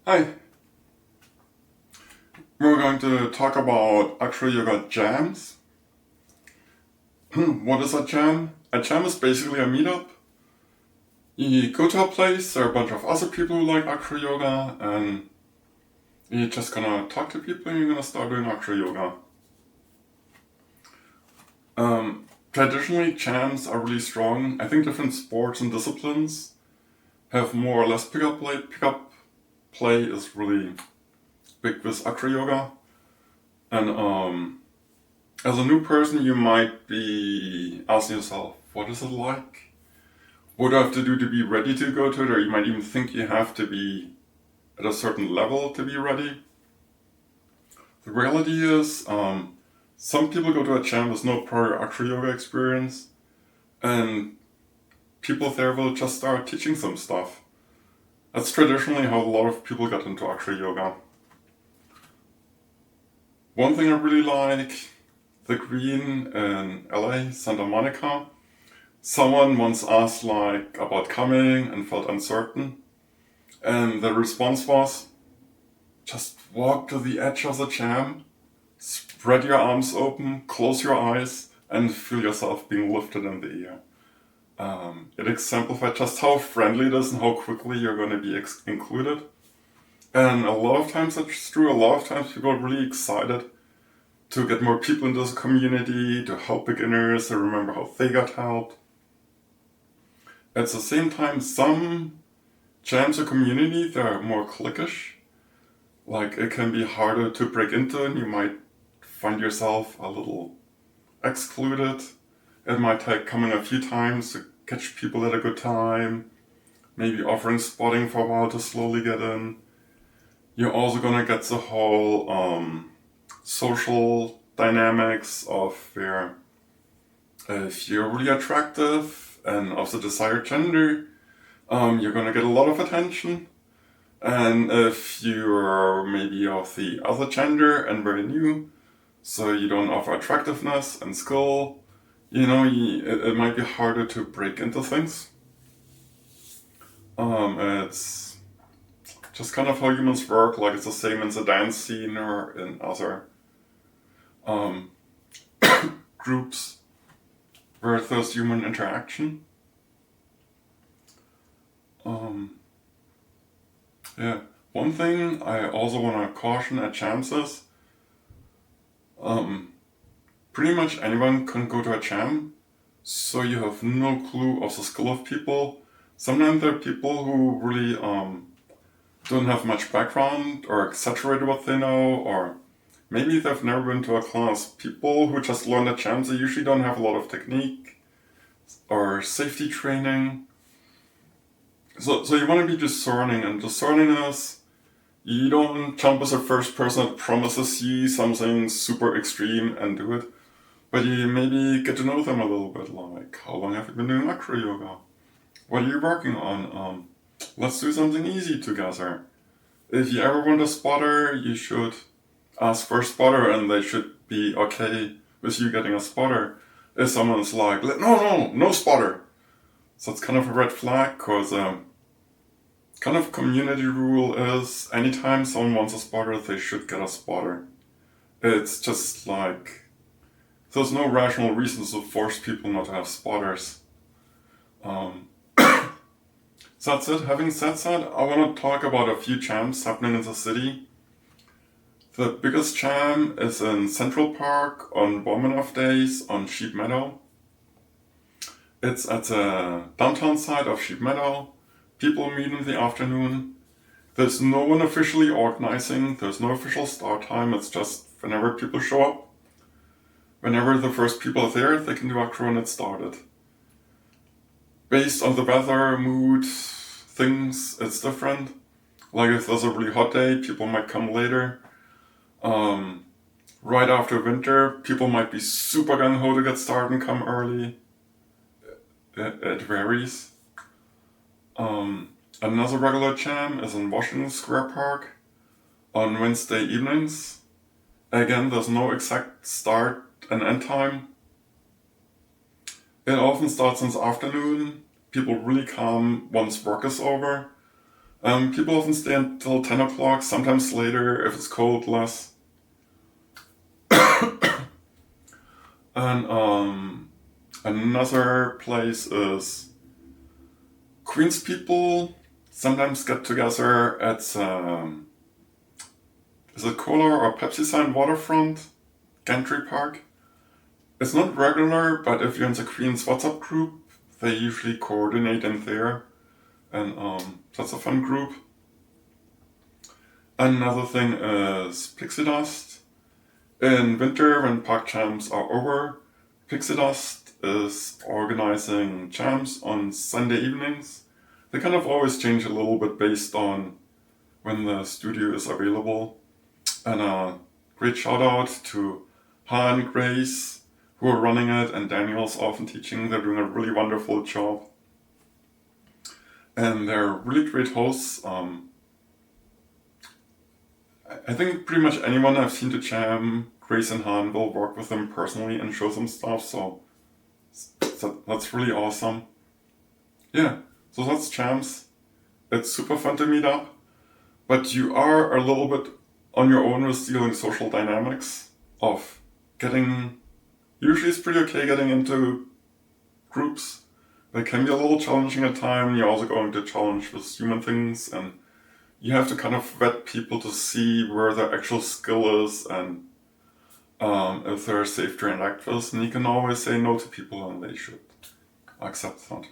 Hi, we're going to talk about Acroyoga jams. What is a jam? A jam is basically a meetup. You go to a place, there are a bunch of other people who like Acroyoga, and you're just gonna talk to people and you're gonna start doing Acroyoga. Traditionally, jams are really strong. I think different sports and disciplines have more or less pickup play. Pickup play is really big with Acroyoga. And as a new person, you might be asking yourself, what is it like? What do I have to do to be ready to go to it? Or you might even think you have to be at a certain level to be ready. The reality is, some people go to a jam with no prior acro-yoga experience, and people there will just start teaching some stuff. That's traditionally how a lot of people got into acro-yoga. One thing I really like, the Green in LA, Santa Monica. Someone once asked about coming and felt uncertain, and the response was, just walk to the edge of the jam, spread your arms open, close your eyes, and feel yourself being lifted in the air. It exemplified just how friendly it is and how quickly you're going to be included. And a lot of times that's true. A lot of times people are really excited to get more people into the community, to help beginners, to remember how they got helped. At the same time, some jams or community, they're more cliquish. Like it can be harder to break into and you might find yourself a little excluded. It might take coming a few times to catch people at a good time, maybe offering spotting for a while to slowly get in. You're also gonna get the whole social dynamics of where if you're really attractive and of the desired gender, you're gonna get a lot of attention. And if you're maybe of the other gender and very new, so you don't offer attractiveness and skill, it might be harder to break into things. It's just kind of how humans work, like it's the same in the dance scene or in other um, groups where there's human interaction. Um, yeah. One thing I also want to caution at jams is pretty much anyone can go to a jam, so you have no clue of the skill of people. Sometimes there are people who really don't have much background or exaggerate what they know, or maybe they've never been to a class. People who just learn at jams, they usually don't have a lot of technique or safety training. So you want to be discerning, and discerning is you don't jump as the first person that promises you something super extreme and do it. But you maybe get to know them a little bit, like how long have you been doing acro yoga? What are you working on? Let's do something easy together. If you ever want a spotter, you should ask for a spotter and they should be okay with you getting a spotter. If someone's like, no spotter. So it's kind of a red flag, because kind of community rule is anytime someone wants a spotter, they should get a spotter. It's just like, there's no rational reasons to force people not to have spotters. So that's it. Having said that, I want to talk about a few jams happening in the city. The biggest jam is in Central Park on warm enough days on Sheep Meadow. It's at the downtown side of Sheep Meadow. People meet in the afternoon. There's no one officially organizing. There's no official start time. It's just whenever people show up. Whenever the first people are there, they can do acro and it started. Based on the weather, mood, things, it's different. Like if there's a really hot day, people might come later. Right after winter, people might be super gung-ho to get started and come early. It varies. Another regular jam is in Washington Square Park on Wednesday evenings. Again, there's no exact start and end time. It often starts in the afternoon. People really come once work is over. People often stay until 10 o'clock, sometimes later if it's cold, less. And another place is Queens people sometimes get together at is it Cola or Pepsi Sign Waterfront, Gantry Park. It's not regular, but if you're in the Queens WhatsApp group, they usually coordinate in there, and that's a fun group. Another thing is Pixie Dust. In winter, when park jams are over, Pixie Dust is organizing jams on Sunday evenings. They kind of always change a little bit based on when the studio is available. And a great shout out to Han, Grace, who are running it, and Daniel's often teaching. They're doing a really wonderful job. And they're really great hosts. I think pretty much anyone I've seen to jam, Grace and Han will work with them personally and show them stuff, so that's really awesome. Yeah, so that's jams. It's super fun to meet up, but you are a little bit on your own with dealing social dynamics of getting, usually it's pretty okay getting into groups. They can be a little challenging at times. You're also going to challenge with human things, and you have to kind of vet people to see where their actual skill is and if they're safe to interact with. And you can always say no to people, and they should accept that.